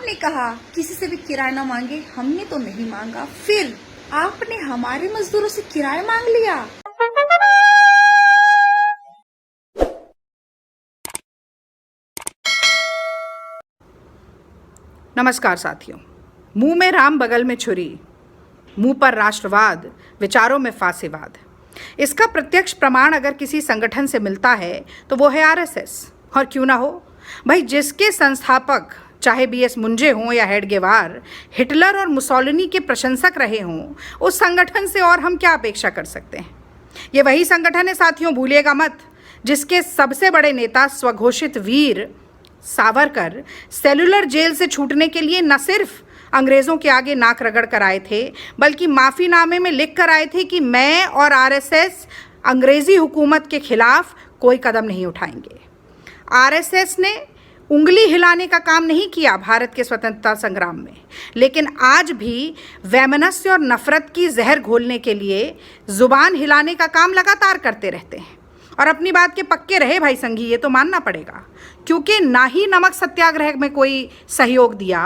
आपने कहा किसी से भी किराया ना मांगे, हमने तो नहीं मांगा, फिर आपने हमारे मजदूरों से किराया मांग लिया। नमस्कार साथियों। मुंह में राम बगल में छुरी, मुंह पर राष्ट्रवाद, विचारों में फासीवाद। इसका प्रत्यक्ष प्रमाण अगर किसी संगठन से मिलता है तो वो है आरएसएस। और क्यों ना हो भाई, जिसके संस्थापक चाहे बीएस मुंजे हों या हेडगेवार हिटलर और मुसोलिनी के प्रशंसक रहे हों, उस संगठन से और हम क्या अपेक्षा कर सकते हैं। ये वही संगठन है साथियों, भूलिएगा मत, जिसके सबसे बड़े नेता स्वघोषित वीर सावरकर सेलुलर जेल से छूटने के लिए न सिर्फ अंग्रेज़ों के आगे नाक रगड़ कर आए थे, बल्कि माफ़ीनामे में लिख कर आए थे कि मैं और आरएसएस अंग्रेज़ी हुकूमत के खिलाफ कोई कदम नहीं उठाएंगे। आरएसएस ने उंगली हिलाने का काम नहीं किया भारत के स्वतंत्रता संग्राम में, लेकिन आज भी वैमनस्य और नफरत की जहर घोलने के लिए जुबान हिलाने का काम लगातार करते रहते हैं। और अपनी बात के पक्के रहे भाई संघी, ये तो मानना पड़ेगा, क्योंकि ना ही नमक सत्याग्रह में कोई सहयोग दिया,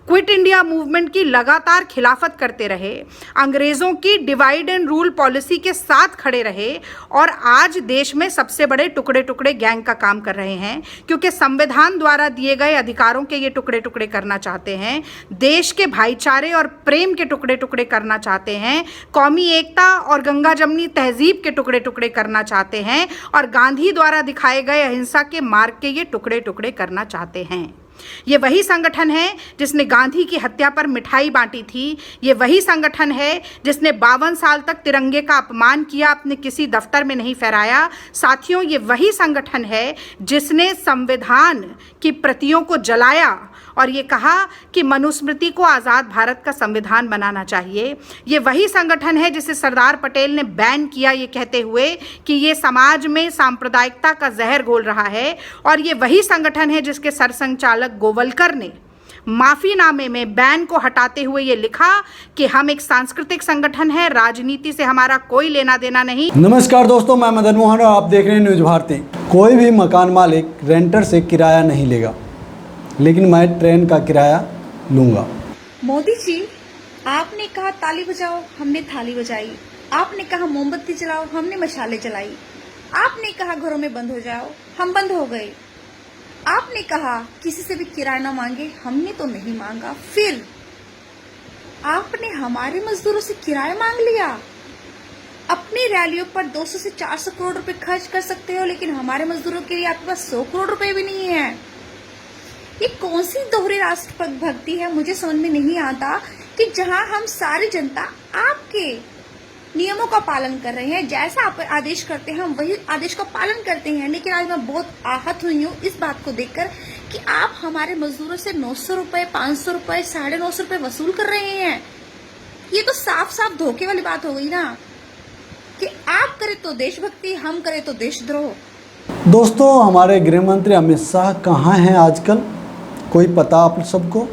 क्विट इंडिया मूवमेंट की लगातार खिलाफत करते रहे, अंग्रेज़ों की डिवाइड एंड रूल पॉलिसी के साथ खड़े रहे और आज देश में सबसे बड़े टुकड़े टुकड़े गैंग का काम कर रहे हैं, क्योंकि संविधान द्वारा दिए गए अधिकारों के ये टुकड़े टुकड़े करना चाहते हैं, देश के भाईचारे और प्रेम के टुकड़े टुकड़े करना चाहते हैं, कौमी एकता और गंगा जमनी तहजीब के टुकड़े टुकड़े करना चाहते हैं और गांधी द्वारा दिखाए गए अहिंसा के मार्ग के ये टुकड़े टुकड़े करना चाहते हैं। ये वही संगठन है जिसने गांधी की हत्या पर मिठाई बांटी थी। ये वही संगठन है जिसने 52 साल तक तिरंगे का अपमान किया, अपने किसी दफ्तर में नहीं फहराया। साथियों, ये वही संगठन है जिसने संविधान की प्रतियों को जलाया और ये कहा कि मनुस्मृति को आज़ाद भारत का संविधान बनाना चाहिए। ये वही संगठन है जिसे सरदार पटेल ने बैन किया, ये कहते हुए कि ये समाज में सांप्रदायिकता का जहर घोल रहा है। और ये वही संगठन है जिसके सरसंघचालक गोवलकर ने माफीनामे में बैन को हटाते हुए ये लिखा कि हम एक सांस्कृतिक संगठन है, राजनीति से हमारा कोई लेना देना नहीं। नमस्कार दोस्तों, मैं मदन मोहन और आप देख रहे हैं न्यूज़ भारती। कोई भी मकान मालिक रेंटर से किराया नहीं लेगा, लेकिन मैं ट्रेन का किराया लूँगा। मोदी जी, आपने कहा ताली बजाओ, हमने थाली बजाई। आपने कहा मोमबत्ती जलाओ, हमने मशाले जलाई। आपने कहा घरों में बंद हो जाओ, हम बंद हो गए। आपने कहा किसी से भी किराया ना मांगे, हमने तो नहीं मांगा, फिर आपने हमारे मजदूरों से किराया मांग लिया। अपनी रैलियों पर 200 से 400 करोड़ रुपए खर्च कर सकते हो, लेकिन हमारे मजदूरों के लिए आपके पास 100 करोड़ रुपए भी नहीं है। ये कौन सी दोहरी राष्ट्र भक्ति है, मुझे समझ में नहीं आता कि जहां हम सारी जनता आपके नियमों का पालन कर रहे हैं, जैसा आप आदेश करते हैं हम वही आदेश का पालन करते हैं। लेकिन आज मैं बहुत आहत हुई हूँ इस बात को देखकर कि आप हमारे मजदूरों से 900 रुपए, 500 रुपए, 950 रुपए वसूल कर रहे हैं। ये तो साफ साफ धोखे वाली बात हो गई ना, कि आप करें तो देशभक्ति, हम करें तो देशद्रोह। दोस्तों, हमारे गृह मंत्री अमित शाह कहाँ हैं आजकल, कोई पता आप सबको?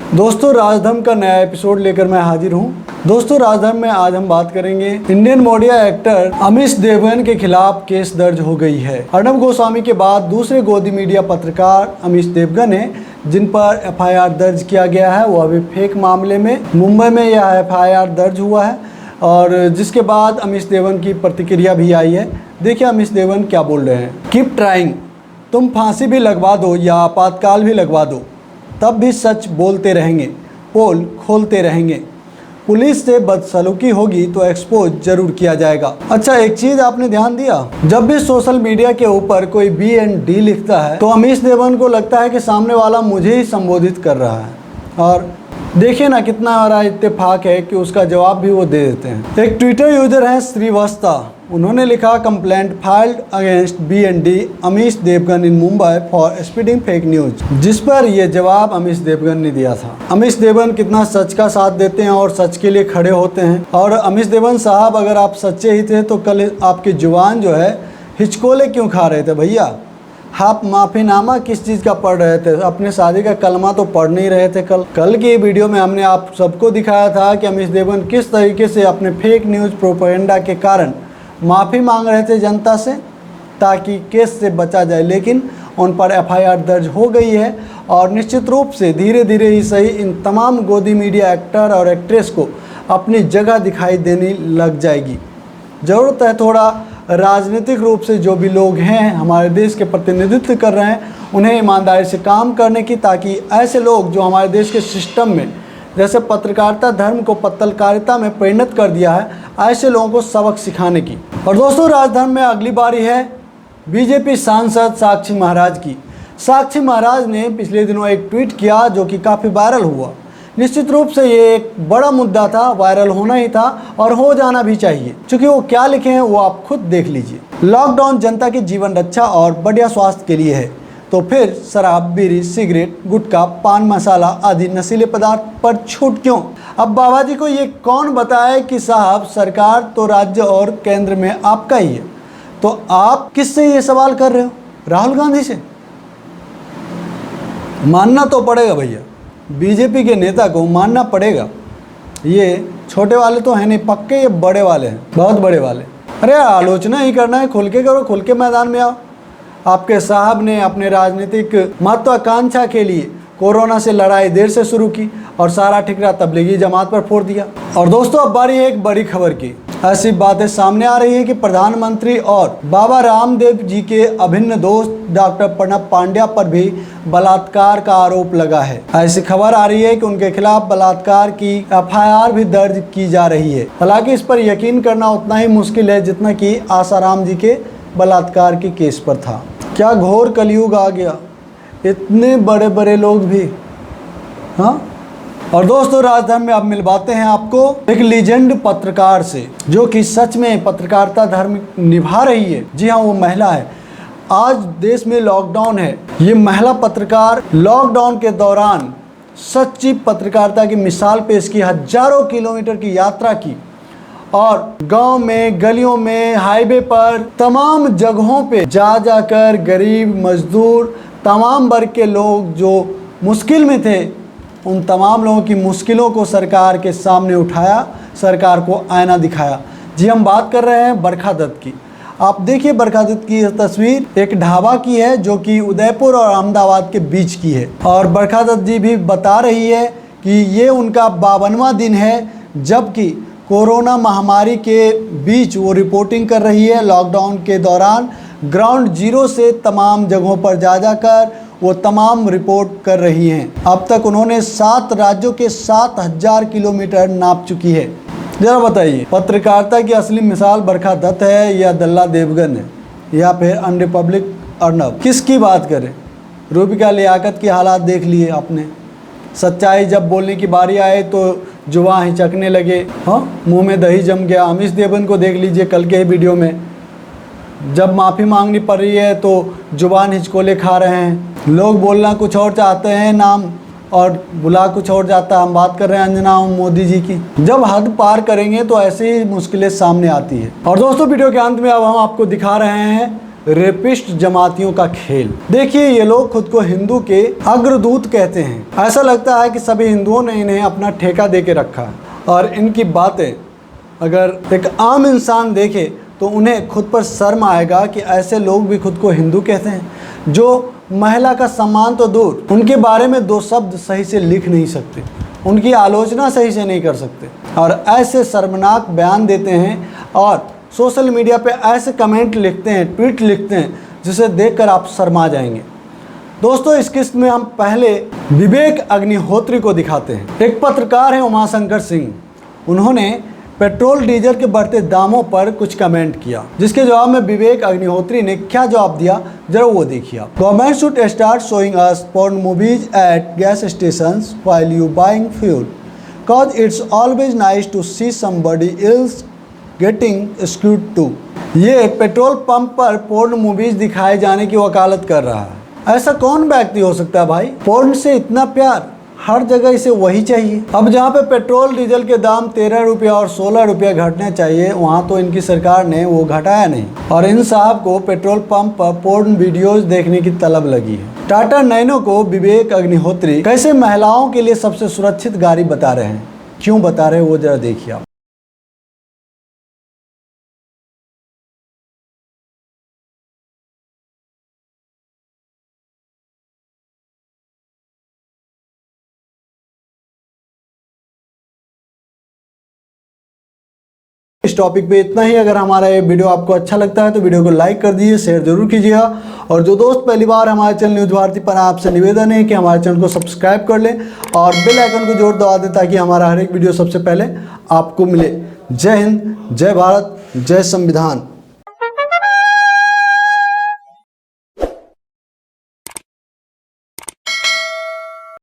दोस्तों, राजधर्म का नया एपिसोड लेकर मैं हाजिर हूँ। दोस्तों, राजधर्म में आज हम बात करेंगे Indian media actor Amish Devgan के खिलाफ केस दर्ज हो गई है। अर्णब गोस्वामी के बाद दूसरे गोदी मीडिया पत्रकार अमिश देवगन है, जिन पर एफआईआर दर्ज किया गया है। वो अभी फेक मामले में मुंबई में यह एफआईआर दर्ज हुआ है और जिसके बाद अमिश देवगन की प्रतिक्रिया भी आई है। देखिए अमिश देवगन क्या बोल रहे हैं। कीप ट्राइंग, तुम फांसी भी लगवा दो या आपातकाल भी लगवा दो, तब भी सच बोलते रहेंगे, पोल खोलते रहेंगे। पुलिस से बदसलूकी होगी तो एक्सपोज जरूर किया जाएगा। अच्छा, एक चीज़ आपने ध्यान दिया, जब भी सोशल मीडिया के ऊपर कोई BND लिखता है तो अमिश देवगन को लगता है कि सामने वाला मुझे ही संबोधित कर रहा है। और देखिए ना, कितना बड़ा इत्तेफाक है कि उसका जवाब भी वो दे देते हैं। एक ट्विटर यूजर है श्रीवास्तव, उन्होंने लिखा complaint filed against BND Amish Devgan in Mumbai for spreading fake news, जिस पर यह जवाब अमिश देवगन ने दिया था। अमिश देवगन कितना सच का साथ देते हैं और सच के लिए खड़े होते हैं। और अमिश देवगन साहब, अगर आप सच्चे ही थे तो कल आपकी जुबान जो है हिचकोले क्यों खा रहे थे भैया? आप माफ़ीनामा किस चीज़ का पढ़ रहे थे? अपने शादी का कलमा तो पढ़ नहीं रहे थे। कल की वीडियो में हमने आप सबको दिखाया था कि अमिश देवगन किस तरीके से अपने फेक न्यूज़ प्रोपेगेंडा के कारण माफ़ी मांग रहे थे जनता से, ताकि केस से बचा जाए। लेकिन उन पर एफआईआर दर्ज हो गई है और निश्चित रूप से धीरे धीरे ही सही इन तमाम गोदी मीडिया एक्टर और एक्ट्रेस को अपनी जगह दिखाई देने लग जाएगी। ज़रूरत है थोड़ा राजनीतिक रूप से जो भी लोग हैं हमारे देश के प्रतिनिधित्व कर रहे हैं उन्हें ईमानदारी से काम करने की, ताकि ऐसे लोग जो हमारे देश के सिस्टम में जैसे पत्रकारिता धर्म को पत्रकारिता में परिणत कर दिया है, ऐसे लोगों को सबक सिखाने की। और दोस्तों, राजधर्म में अगली बारी है बीजेपी सांसद साक्षी महाराज की। साक्षी महाराज ने पिछले दिनों एक ट्वीट किया जो कि काफ़ी वायरल हुआ। निश्चित रूप से ये एक बड़ा मुद्दा था, वायरल होना ही था और हो जाना भी चाहिए, क्योंकि वो क्या लिखे हैं वो आप खुद देख लीजिए। लॉकडाउन जनता की जीवन रक्षा और बढ़िया स्वास्थ्य के लिए है, तो फिर शराब, बीड़ी, सिगरेट, गुटखा, पान मसाला आदि नशीले पदार्थ पर छूट क्यों? अब बाबा जी को ये कौन बताए कि साहब सरकार तो राज्य और केंद्र में आपका ही है, तो आप किससे ये सवाल कर रहे हो? राहुल गांधी से? मानना तो पड़ेगा भैया, बीजेपी के नेता को मानना पड़ेगा। ये छोटे वाले तो हैं नहीं, पक्के ये बड़े वाले हैं, बहुत बड़े वाले। अरे आलोचना ही करना है, खुल के करो, खुल के मैदान में आओ। आपके साहब ने अपने राजनीतिक महत्वाकांक्षा के लिए कोरोना से लड़ाई देर से शुरू की और सारा ठिकरा तबलीगी जमात पर फोड़ दिया। और दोस्तों, अब बारी है एक बड़ी खबर की। ऐसी बातें सामने आ रही है कि प्रधानमंत्री और बाबा रामदेव जी के अभिन्न दोस्त डॉक्टर प्रणब पांड्या पर भी बलात्कार का आरोप लगा है। ऐसी खबर आ रही है कि उनके खिलाफ बलात्कार की एफआईआर भी दर्ज की जा रही है। हालांकि इस पर यकीन करना उतना ही मुश्किल है जितना कि आसाराम जी के बलात्कार के केस पर था। क्या घोर कलयुग आ गया, इतने बड़े बड़े लोग भी। हाँ, और दोस्तों, राजधर्म में अब मिलवाते हैं आपको एक लीजेंड पत्रकार से जो कि सच में पत्रकारिता धर्म निभा रही है। जी हाँ, वो महिला है। आज देश में लॉकडाउन है, ये महिला पत्रकार लॉकडाउन के दौरान सच्ची पत्रकारिता की मिसाल पेश की। हजारों किलोमीटर की यात्रा की और गांव में, गलियों में, हाईवे पर, तमाम जगहों पे जा जाकर गरीब, मजदूर, तमाम वर्ग के लोग जो मुश्किल में थे, उन तमाम लोगों की मुश्किलों को सरकार के सामने उठाया, सरकार को आईना दिखाया। जी, हम बात कर रहे हैं बरखा दत्त की। आप देखिए बरखा दत्त की यह तस्वीर एक ढाबा की है जो कि उदयपुर और अहमदाबाद के बीच की है। और बरखा दत्त जी भी बता रही है कि ये उनका 52वां दिन है जबकि कोरोना महामारी के बीच वो रिपोर्टिंग कर रही है। लॉकडाउन के दौरान ग्राउंड जीरो से तमाम जगहों पर जा जाकर वो तमाम रिपोर्ट कर रही हैं। अब तक उन्होंने 7 राज्यों के 7000 किलोमीटर नाप चुकी है। जरा बताइए, पत्रकारिता की असली मिसाल बरखा दत्त है या दल्ला देवगन है या फिर अनरिपब्लिक अर्नब? किसकी बात करें? रूबिका लियाकत की हालात देख लिए आपने। सच्चाई जब बोलने की बारी आए तो जुबान हिचकने लगे। हाँ, मुंह में दही जम गया। अमीश देवगन को देख लीजिए कल के ही वीडियो में, जब माफ़ी मांगनी पड़ रही है तो जुबान हिचकोले खा रहे हैं। लोग बोलना कुछ और चाहते हैं नाम और बुला कुछ और जाता है। हम बात कर रहे हैं अंजना मोदी जी की। जब हद पार करेंगे तो ऐसे ही मुश्किलें सामने आती है। और दोस्तों, वीडियो के अंत में अब हम आपको दिखा रहे हैं रेपिस्ट जमातियों का खेल। देखिए, ये लोग खुद को हिंदू के अग्रदूत कहते हैं। ऐसा लगता है कि सभी हिंदुओं ने इन्हें अपना ठेका दे के रखा है और इनकी बातें अगर एक आम इंसान देखे तो उन्हें खुद पर शर्म आएगा कि ऐसे लोग भी खुद को हिंदू कहते हैं, जो महिला का सम्मान तो दूर, उनके बारे में 2 शब्द सही से लिख नहीं सकते, उनकी आलोचना सही से नहीं कर सकते और ऐसे शर्मनाक बयान देते हैं और सोशल मीडिया पे ऐसे कमेंट लिखते हैं, ट्वीट लिखते हैं जिसे देखकर आप शर्मा जाएंगे। दोस्तों, इस किस्त में हम पहले विवेक अग्निहोत्री को दिखाते हैं। एक पत्रकार हैं उमाशंकर सिंह, उन्होंने पेट्रोल डीजल के बढ़ते दामों पर कुछ कमेंट किया, जिसके जवाब में विवेक अग्निहोत्री ने क्या जवाब दिया, जरा वो देखिए आप। Government should start showing us porn movies at gas stations while you buying fuel, cause it's always nice to see somebody else getting screwed too। ये पेट्रोल पंप पर पोर्न मूवीज दिखाए जाने की वकालत कर रहा है। ऐसा कौन व्यक्ति हो सकता है भाई? पोर्न से इतना प्यार, हर जगह इसे वही चाहिए। अब जहाँ पे पेट्रोल डीजल के दाम 13 रुपया और 16 रुपया घटने चाहिए, वहाँ तो इनकी सरकार ने वो घटाया नहीं और इन साहब को पेट्रोल पंप पर पोर्न वीडियोस देखने की तलब लगी है। टाटा नैनो को विवेक अग्निहोत्री कैसे महिलाओं के लिए सबसे सुरक्षित गाड़ी बता रहे हैं, क्यों बता रहे हैं वो जरा देखिए आप। इस टॉपिक पे इतना ही। अगर हमारा ये वीडियो आपको अच्छा लगता है तो वीडियो को लाइक कर दीजिए, शेयर जरूर कीजिएगा। और जो दोस्त पहली बार हमारे चैनल न्यूज़ भारती पर, आपसे निवेदन है कि हमारे चैनल को सब्सक्राइब कर लें और बेल आइकन को जोर दबा दें ताकि हमारा हर एक वीडियो सबसे पहले आपको मिले। जय हिंद, जय भारत, जय संविधान।